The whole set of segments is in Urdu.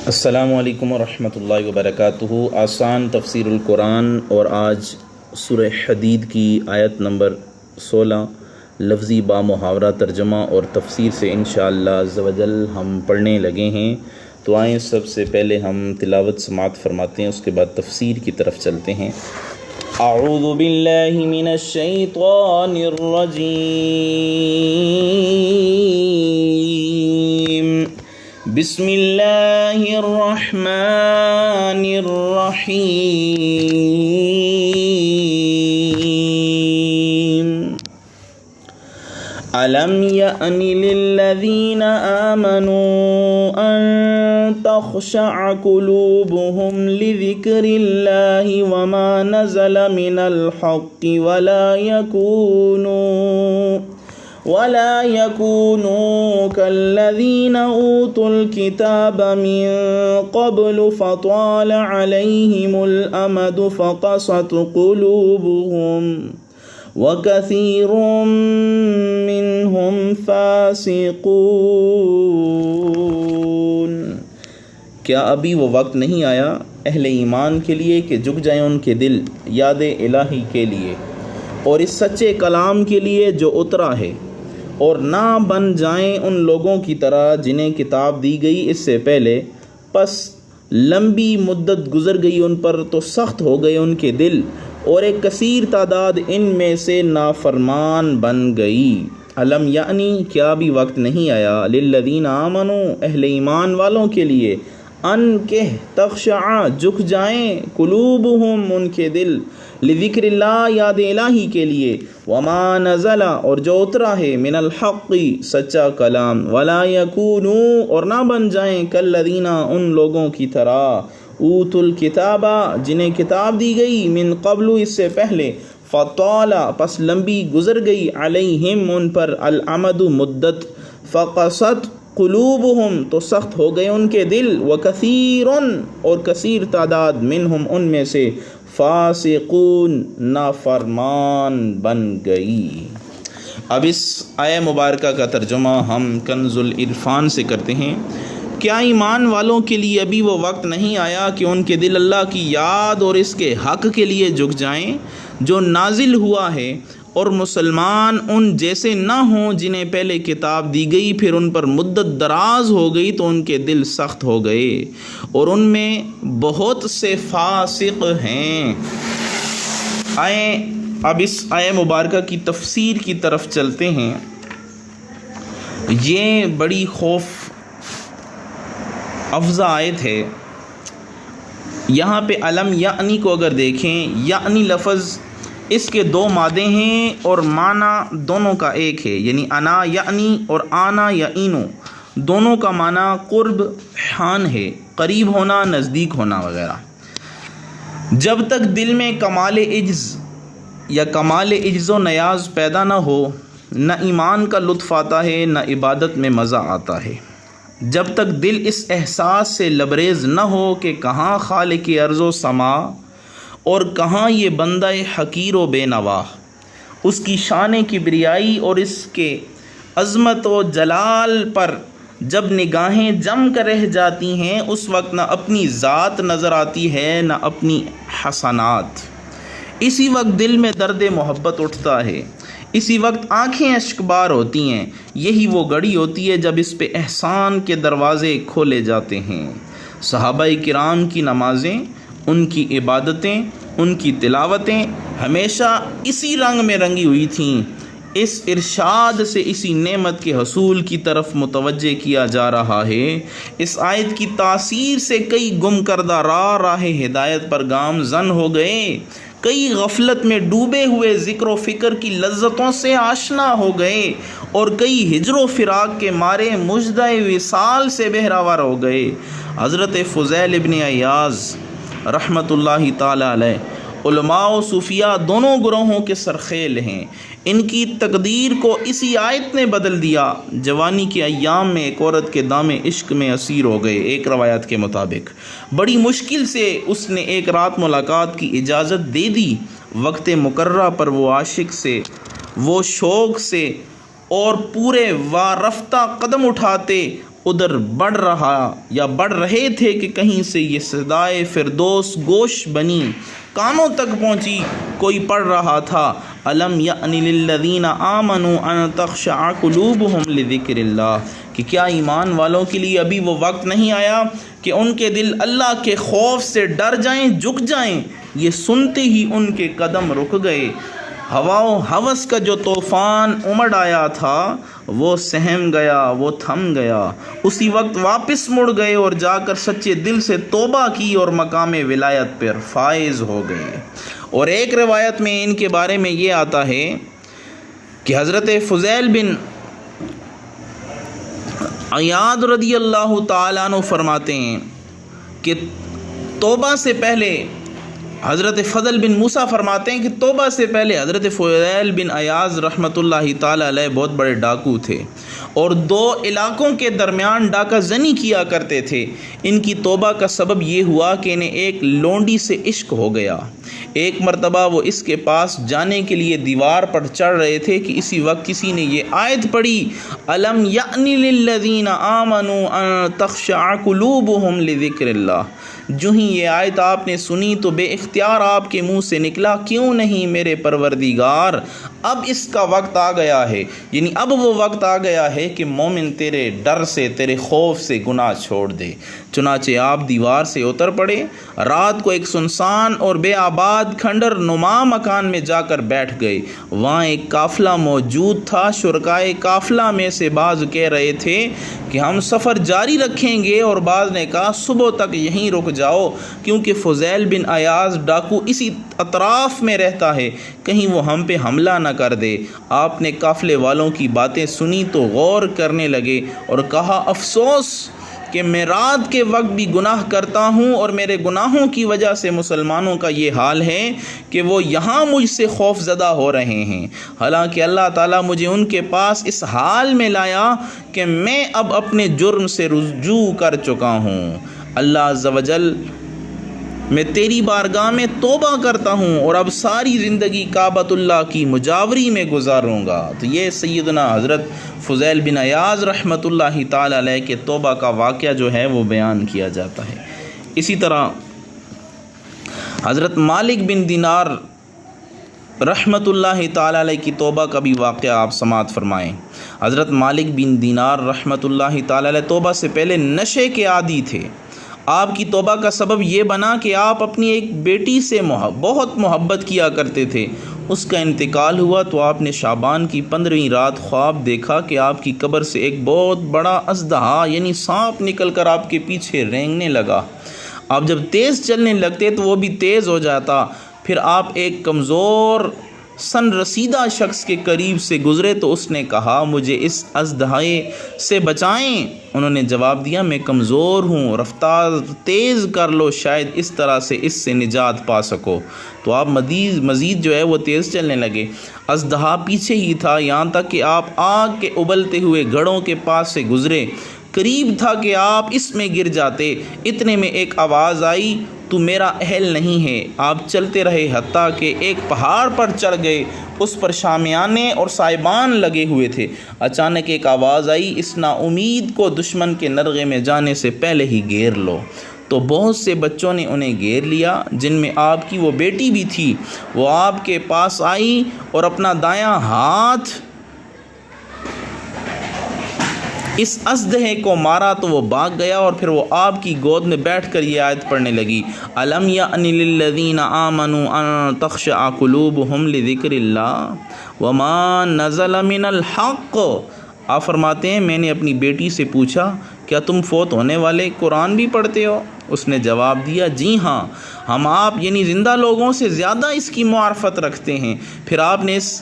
السلام علیکم ورحمۃ اللہ وبرکاتہ۔ آسان تفسیر القرآن، اور آج سورہ حدید کی آیت نمبر 16 لفظی با محاورہ ترجمہ اور تفسیر سے انشاءاللہ عز و جل ہم پڑھنے لگے ہیں۔ تو آئیں سب سے پہلے ہم تلاوت سماعت فرماتے ہیں، اس کے بعد تفسیر کی طرف چلتے ہیں۔ اعوذ باللہ من الشیطان الرجیم، بسم اللہ الرحمن الرحیم۔ أَلَمْ يَأْنِ لِلَّذِينَ آمَنُوا أَن تَخْشَعَ قُلُوبُهُمْ لِذِكْرِ اللَّهِ وَمَا نَزَلَ مِنَ الْحَقِّ ولا يكونوا كالذين أوتوا الكتاب من قبل فطال عليهم الأمد فقست قلوبهم وكثير منهم فاسقون۔ کیا ابھی وہ وقت نہیں آیا اہل ایمان کے لیے کہ جھک جائیں ان کے دل یاد الہی کے لیے اور اس سچے کلام کے لیے جو اترا ہے، اور نہ بن جائیں ان لوگوں کی طرح جنہیں کتاب دی گئی اس سے پہلے، پس لمبی مدت گزر گئی ان پر تو سخت ہو گئے ان کے دل، اور ایک کثیر تعداد ان میں سے نافرمان بن گئی۔ علم یعنی کیا بھی وقت نہیں آیا للذین آمنوا اہل ایمان والوں کے لیے، ان کہ تخشع جھک جائیں قلوبہم ان کے دل، لذکر اللہ یاد الہی کے لیے، وما نزل اور جو اترا ہے، من الحق سچا کلام، ولا یکونوا اور نہ بن جائیں کالذین ان لوگوں کی طرح، اوتوا الکتاب جنہیں کتاب دی گئی، من قبل اس سے پہلے، فطال پس لمبی گزر گئی، علیہم ان پر، الامد مدت، فقست قلوبہم تو سخت ہو گئے ان کے دل، وکثیر اور کثیر تعداد، منہم ان میں سے، فاسقون نافرمان بن گئی۔ اب اس آیہ مبارکہ کا ترجمہ ہم کنز العرفان سے کرتے ہیں۔ کیا ایمان والوں کے لیے ابھی وہ وقت نہیں آیا کہ ان کے دل اللہ کی یاد اور اس کے حق کے لیے جھک جائیں جو نازل ہوا ہے، اور مسلمان ان جیسے نہ ہوں جنہیں پہلے کتاب دی گئی، پھر ان پر مدت دراز ہو گئی تو ان کے دل سخت ہو گئے، اور ان میں بہت سے فاسق ہیں۔ آئیں اب اس آیہ مبارکہ کی تفسیر کی طرف چلتے ہیں۔ یہ بڑی خوف افزا آیت ہے۔ یہاں پہ علم یعنی کو اگر دیکھیں، یعنی لفظ اس کے دو مادے ہیں اور معنی دونوں کا ایک ہے، یعنی انا یعنی اور آنا یعینو دونوں کا معنی قرب حان ہے، قریب ہونا، نزدیک ہونا وغیرہ۔ جب تک دل میں کمال عجز یا کمال عجز و نیاز پیدا نہ ہو، نہ ایمان کا لطف آتا ہے، نہ عبادت میں مزہ آتا ہے۔ جب تک دل اس احساس سے لبریز نہ ہو کہ کہاں خالق ارض و سما اور کہاں یہ بندہ حقیر و بے نوا، اس کی شان کبریائی اور اس کے عظمت و جلال پر جب نگاہیں جم کر رہ جاتی ہیں، اس وقت نہ اپنی ذات نظر آتی ہے نہ اپنی حسنات۔ اسی وقت دل میں درد محبت اٹھتا ہے، اسی وقت آنکھیں اشکبار ہوتی ہیں۔ یہی وہ گھڑی ہوتی ہے جب اس پہ احسان کے دروازے کھولے جاتے ہیں۔ صحابہ کرام کی نمازیں، ان کی عبادتیں، ان کی تلاوتیں ہمیشہ اسی رنگ میں رنگی ہوئی تھیں۔ اس ارشاد سے اسی نعمت کے حصول کی طرف متوجہ کیا جا رہا ہے۔ اس آیت کی تاثیر سے کئی گم کردہ راہ ہدایت پر گامزن ہو گئے، کئی غفلت میں ڈوبے ہوئے ذکر و فکر کی لذتوں سے آشنا ہو گئے، اور کئی ہجر و فراق کے مارے مژدہ وصال سے بہراور ہو گئے۔ حضرت فضیل ابن عیاض رحمۃ اللہ تعالی علیہ علماء و صوفیاء دونوں گروہوں کے سرخیل ہیں۔ ان کی تقدیر کو اسی آیت نے بدل دیا۔ جوانی کے ایام میں ایک عورت کے دام عشق میں اسیر ہو گئے۔ ایک روایت کے مطابق بڑی مشکل سے اس نے ایک رات ملاقات کی اجازت دے دی۔ وقت مقررہ پر وہ عاشق سے، وہ شوق سے اور پورے وارفتہ قدم اٹھاتے ادھر بڑھ رہے تھے کہ کہیں سے یہ صدائے فردوس گوش بنی، کانوں تک پہنچی، کوئی پڑھ رہا تھا الم یأن للذین آمنوا ان تخشع قلوبہم لذکر اللہ، کہ کیا ایمان والوں کے لیے ابھی وہ وقت نہیں آیا کہ ان کے دل اللہ کے خوف سے ڈر جائیں، جھک جائیں؟ یہ سنتے ہی ان کے قدم رک گئے۔ ہوا و ہوس کا جو طوفان امڑ آیا تھا وہ سہم گیا، وہ تھم گیا، اسی وقت واپس مڑ گئے اور جا کر سچے دل سے توبہ کی اور مقام ولایت پر فائز ہو گئے۔ اور ایک روایت میں ان کے بارے میں یہ آتا ہے کہ حضرت فضیل بن عیاض رضی اللہ تعالیٰ عنہ فرماتے ہیں کہ توبہ سے پہلے حضرت فضل بن موسیٰ فرماتے ہیں کہ توبہ سے پہلے حضرت فضیل بن عیاض رحمۃ اللہ تعالیٰ علیہ بہت بڑے ڈاکو تھے اور دو علاقوں کے درمیان ڈاکہ زنی کیا کرتے تھے۔ ان کی توبہ کا سبب یہ ہوا کہ انہیں ایک لونڈی سے عشق ہو گیا۔ ایک مرتبہ وہ اس کے پاس جانے کے لیے دیوار پر چڑھ رہے تھے کہ اسی وقت کسی نے یہ آیت پڑھی الم یأن للذین آمنوا ان تخشع قلوبہم لذکر اللہ۔ جو ہی یہ آیت آپ نے سنی تو بے اختیار آپ کے منہ سے نکلا کیوں نہیں میرے پروردگار، اب اس کا وقت آ گیا ہے، یعنی اب وہ وقت آ گیا ہے کہ مومن تیرے ڈر سے، تیرے خوف سے گناہ چھوڑ دے۔ چنانچہ آپ دیوار سے اتر پڑے، رات کو ایک سنسان اور بے آباد کھنڈر نما مکان میں جا کر بیٹھ گئے۔ وہاں ایک قافلہ موجود تھا۔ شرکائے قافلہ میں سے بعض کہہ رہے تھے کہ ہم سفر جاری رکھیں گے، اور بعض نے کہا صبح تک یہیں رک جاؤ، کیونکہ فضیل بن عیاض ڈاکو اسی اطراف میں رہتا ہے، کہیں وہ ہم پہ حملہ نہ کر دے۔ آپ نے قافلے والوں کی باتیں سنی تو غور کرنے لگے اور کہا افسوس کہ میں رات کے وقت بھی گناہ کرتا ہوں، اور میرے گناہوں کی وجہ سے مسلمانوں کا یہ حال ہے کہ وہ یہاں مجھ سے خوف زدہ ہو رہے ہیں، حالانکہ اللہ تعالیٰ مجھے ان کے پاس اس حال میں لایا کہ میں اب اپنے جرم سے رجوع کر چکا ہوں۔ اللہ عز و جل، میں تیری بارگاہ میں توبہ کرتا ہوں اور اب ساری زندگی کعبۃ اللہ کی مجاوری میں گزاروں گا۔ تو یہ سیدنا حضرت فضیل بن عیاض رحمۃ اللہ تعالی علیہ کے توبہ کا واقعہ جو ہے وہ بیان کیا جاتا ہے۔ اسی طرح حضرت مالک بن دینار رحمۃ اللہ تعالی علیہ کی توبہ کا بھی واقعہ آپ سماعت فرمائیں۔ حضرت مالک بن دینار رحمۃ اللہ تعالی علیہ توبہ سے پہلے نشے کے عادی تھے۔ آپ کی توبہ کا سبب یہ بنا کہ آپ اپنی ایک بیٹی سے بہت محبت کیا کرتے تھے۔ اس کا انتقال ہوا تو آپ نے شعبان کی 15ویں رات خواب دیکھا کہ آپ کی قبر سے ایک بہت بڑا اژدہا یعنی سانپ نکل کر آپ کے پیچھے رینگنے لگا۔ آپ جب تیز چلنے لگتے تو وہ بھی تیز ہو جاتا۔ پھر آپ ایک کمزور سن رسیدہ شخص کے قریب سے گزرے تو اس نے کہا مجھے اس اژدہے سے بچائیں۔ انہوں نے جواب دیا میں کمزور ہوں، رفتار تیز کر لو، شاید اس طرح سے اس سے نجات پا سکو۔ تو آپ مزید جو ہے وہ تیز چلنے لگے۔ اژدہا پیچھے ہی تھا، یہاں تک کہ آپ آگ کے ابلتے ہوئے گھڑوں کے پاس سے گزرے، قریب تھا کہ آپ اس میں گر جاتے۔ اتنے میں ایک آواز آئی تو میرا اہل نہیں ہے۔ آپ چلتے رہے حتیٰ کہ ایک پہاڑ پر چڑھ گئے، اس پر شامیانے اور سائبان لگے ہوئے تھے۔ اچانک ایک آواز آئی اس نا امید کو دشمن کے نرغے میں جانے سے پہلے ہی گھیر لو۔ تو بہت سے بچوں نے انہیں گھیر لیا، جن میں آپ کی وہ بیٹی بھی تھی۔ وہ آپ کے پاس آئی اور اپنا دایاں ہاتھ اس اژدہے کو مارا تو وہ بھاگ گیا، اور پھر وہ آپ کی گود میں بیٹھ کر یہ آیت پڑھنے لگی الم یأن للذین آمنوا ان تخشع قلوبہم لذکر اللہ وما نزل من الحق۔ آپ فرماتے ہیں میں نے اپنی بیٹی سے پوچھا کیا تم فوت ہونے والے قرآن بھی پڑھتے ہو؟ اس نے جواب دیا جی ہاں، ہم آپ یعنی زندہ لوگوں سے زیادہ اس کی معرفت رکھتے ہیں۔ پھر آپ نے اس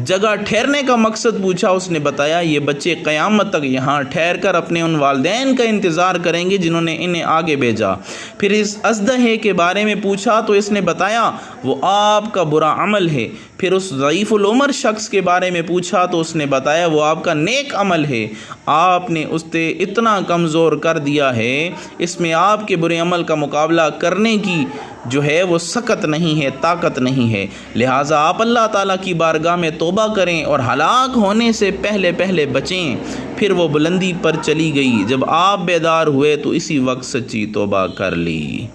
جگہ ٹھہرنے کا مقصد پوچھا، اس نے بتایا یہ بچے قیامت تک یہاں ٹھہر کر اپنے ان والدین کا انتظار کریں گے جنہوں نے انہیں آگے بھیجا۔ پھر اس اژدہے کے بارے میں پوچھا تو اس نے بتایا وہ آپ کا برا عمل ہے۔ پھر اس ضعیف العمر شخص کے بارے میں پوچھا تو اس نے بتایا وہ آپ کا نیک عمل ہے۔ آپ نے اسے اتنا کمزور کر دیا ہے، اس میں آپ کے برے عمل کا مقابلہ کرنے کی جو ہے وہ سکت نہیں ہے، طاقت نہیں ہے، لہٰذا آپ اللہ تعالیٰ کی بارگاہ میں توبہ کریں اور ہلاک ہونے سے پہلے پہلے بچیں۔ پھر وہ بلندی پر چلی گئی، جب آپ بیدار ہوئے تو اسی وقت سچی توبہ کر لی۔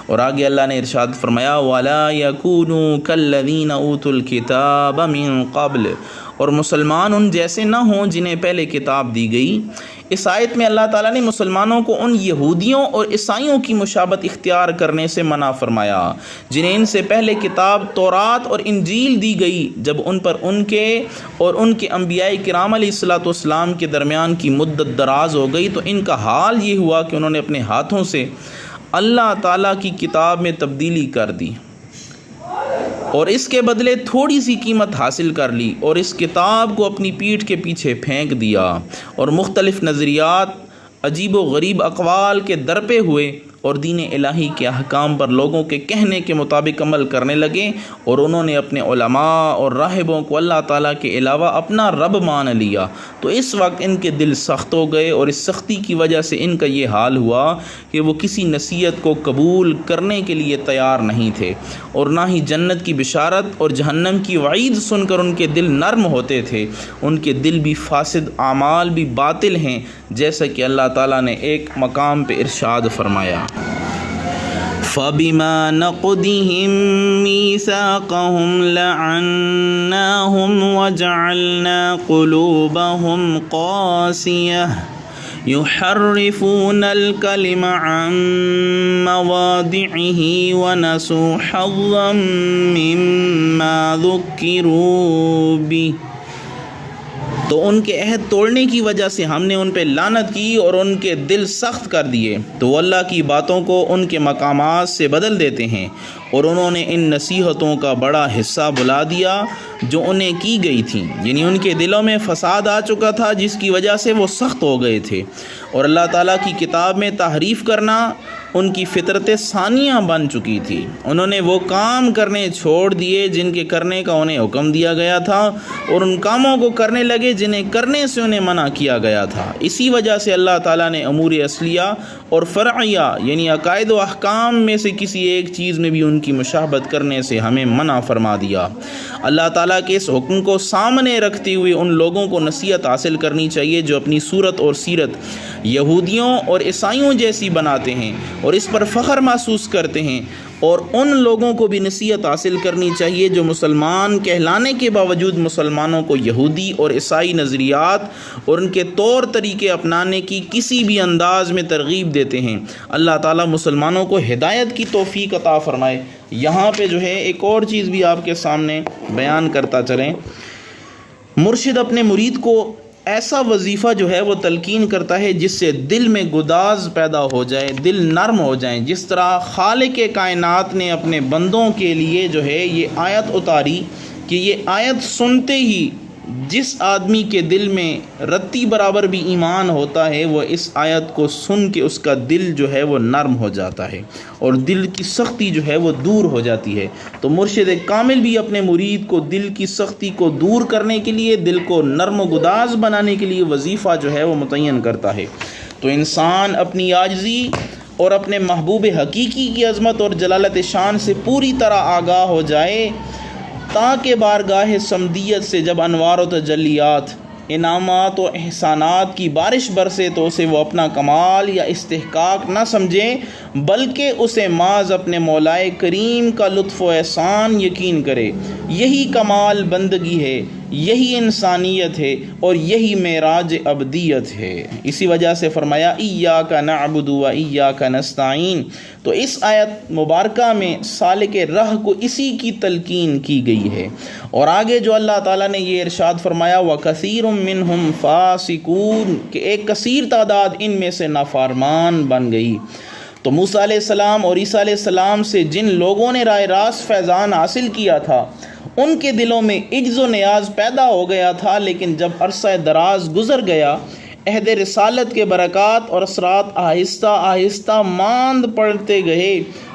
اور آگے اللہ نے ارشاد فرمایا وَلَا يَكُونُوا كَالَّذِينَ أُوتُوا الْكِتَابَ مِن قَبْلُ، اور مسلمان ان جیسے نہ ہوں جنہیں پہلے کتاب دی گئی۔ اس آیت میں اللہ تعالیٰ نے مسلمانوں کو ان یہودیوں اور عیسائیوں کی مشابہت اختیار کرنے سے منع فرمایا جنہیں ان سے پہلے کتاب تورات اور انجیل دی گئی، جب ان پر ان کے اور ان کے انبیاء کرام علیہ الصلوۃ والسلام کے درمیان کی مدت دراز ہو گئی تو ان کا حال یہ ہوا کہ انہوں نے اپنے ہاتھوں سے اللہ تعالیٰ کی کتاب میں تبدیلی کر دی اور اس کے بدلے تھوڑی سی قیمت حاصل کر لی اور اس کتاب کو اپنی پیٹھ کے پیچھے پھینک دیا، اور مختلف نظریات، عجیب و غریب اقوال کے درپے ہوئے اور دین الہی کے احکام پر لوگوں کے کہنے کے مطابق عمل کرنے لگے، اور انہوں نے اپنے علماء اور راہبوں کو اللہ تعالیٰ کے علاوہ اپنا رب مان لیا، تو اس وقت ان کے دل سخت ہو گئے، اور اس سختی کی وجہ سے ان کا یہ حال ہوا کہ وہ کسی نصیحت کو قبول کرنے کے لیے تیار نہیں تھے، اور نہ ہی جنت کی بشارت اور جہنم کی وعید سن کر ان کے دل نرم ہوتے تھے۔ ان کے دل بھی فاسد، اعمال بھی باطل ہیں، جیسا کہ اللہ تعالیٰ نے ایک مقام پہ ارشاد فرمایا فَبِمَا نَقْضِهِم مِّيثَاقَهُمْ لَعَنَّاهُمْ وَجَعَلْنَا قُلُوبَهُمْ قَاسِيَةً يُحَرِّفُونَ الْكَلِمَ عَن مَّوَاضِعِهِ وَنَسُوا حَظًّا مِّمَّا ذُكِّرُوا بِهِ، تو ان کے عہد توڑنے کی وجہ سے ہم نے ان پہ لعنت کی اور ان کے دل سخت کر دیے، تو وہ اللہ کی باتوں کو ان کے مقامات سے بدل دیتے ہیں، اور انہوں نے ان نصیحتوں کا بڑا حصہ بلا دیا جو انہیں کی گئی تھیں، یعنی ان کے دلوں میں فساد آ چکا تھا جس کی وجہ سے وہ سخت ہو گئے تھے، اور اللہ تعالیٰ کی کتاب میں تحریف کرنا ان کی فطرت ثانیہ بن چکی تھی۔ انہوں نے وہ کام کرنے چھوڑ دیے جن کے کرنے کا انہیں حکم دیا گیا تھا، اور ان کاموں کو کرنے لگے جنہیں کرنے سے انہیں منع کیا گیا تھا۔ اسی وجہ سے اللہ تعالیٰ نے امور اصلیہ اور فرعیہ یعنی عقائد و احکام میں سے کسی ایک چیز میں بھی ان کی مشابہت کرنے سے ہمیں منع فرما دیا۔ اللہ تعالیٰ کے اس حکم کو سامنے رکھتے ہوئے ان لوگوں کو نصیحت حاصل کرنی چاہیے جو اپنی صورت اور سیرت یہودیوں اور عیسائیوں جیسی بناتے ہیں اور اس پر فخر محسوس کرتے ہیں، اور ان لوگوں کو بھی نصیحت حاصل کرنی چاہیے جو مسلمان کہلانے کے باوجود مسلمانوں کو یہودی اور عیسائی نظریات اور ان کے طور طریقے اپنانے کی کسی بھی انداز میں ترغیب دیتے ہیں۔ اللہ تعالیٰ مسلمانوں کو ہدایت کی توفیق عطا فرمائے۔ یہاں پہ جو ہے ایک اور چیز بھی آپ کے سامنے بیان کرتا چلیں، مرشد اپنے مرید کو ایسا وظیفہ جو ہے وہ تلقین کرتا ہے جس سے دل میں گداز پیدا ہو جائے، دل نرم ہو جائیں، جس طرح خالق کائنات نے اپنے بندوں کے لیے جو ہے یہ آیت اتاری کہ یہ آیت سنتے ہی جس آدمی کے دل میں رتی برابر بھی ایمان ہوتا ہے وہ اس آیت کو سن کے اس کا دل جو ہے وہ نرم ہو جاتا ہے اور دل کی سختی جو ہے وہ دور ہو جاتی ہے۔ تو مرشد کامل بھی اپنے مرید کو دل کی سختی کو دور کرنے کے لیے، دل کو نرم و گداز بنانے کے لیے وظیفہ جو ہے وہ متعین کرتا ہے۔ تو انسان اپنی عاجزی اور اپنے محبوب حقیقی کی عظمت اور جلالت شان سے پوری طرح آگاہ ہو جائے تاکہ بارگاہ صمدیت سے جب انوار و تجلیات، انعامات و احسانات کی بارش برسے تو اسے وہ اپنا کمال یا استحقاق نہ سمجھے بلکہ اسے محض اپنے مولائے کریم کا لطف و احسان یقین کرے۔ یہی کمال بندگی ہے، یہی انسانیت ہے اور یہی معراج ابدیت ہے۔ اسی وجہ سے فرمایا ایاک نعبد و ایاک نستعین۔ تو اس آیت مبارکہ میں سالک راہ کو اسی کی تلقین کی گئی ہے۔ اور آگے جو اللہ تعالیٰ نے یہ ارشاد فرمایا وَكَثِيرٌ مِّنْهُمْ فَاسِقُونَ کہ ایک کثیر تعداد ان میں سے نافرمان بن گئی۔ تو موسیٰ علیہ السلام اور عیسیٰ علیہ السلام سے جن لوگوں نے راہ راست فیضان حاصل کیا تھا ان کے دلوں میں عجز و نیاز پیدا ہو گیا تھا، لیکن جب عرصہ دراز گزر گیا عہد رسالت کے برکات اور اثرات آہستہ آہستہ ماند پڑتے گئے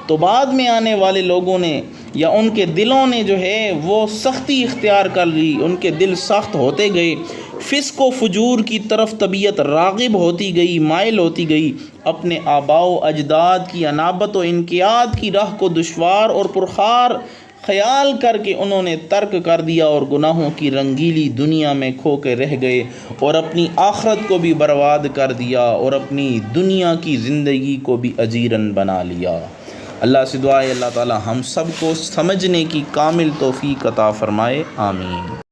تو بعد میں آنے والے لوگوں نے یا ان کے دلوں نے جو ہے وہ سختی اختیار کر لی، ان کے دل سخت ہوتے گئے، فسق و فجور کی طرف طبیعت راغب ہوتی گئی، مائل ہوتی گئی، اپنے آباء و اجداد کی انابت و انقیاد کی راہ کو دشوار اور پرخار خیال کر کے انہوں نے ترک کر دیا اور گناہوں کی رنگیلی دنیا میں کھو کے رہ گئے اور اپنی آخرت کو بھی برباد کر دیا اور اپنی دنیا کی زندگی کو بھی اجیرن بنا لیا۔ اللہ سے دعا ہے اللہ تعالی ہم سب کو سمجھنے کی کامل توفیق عطا فرمائے، آمین۔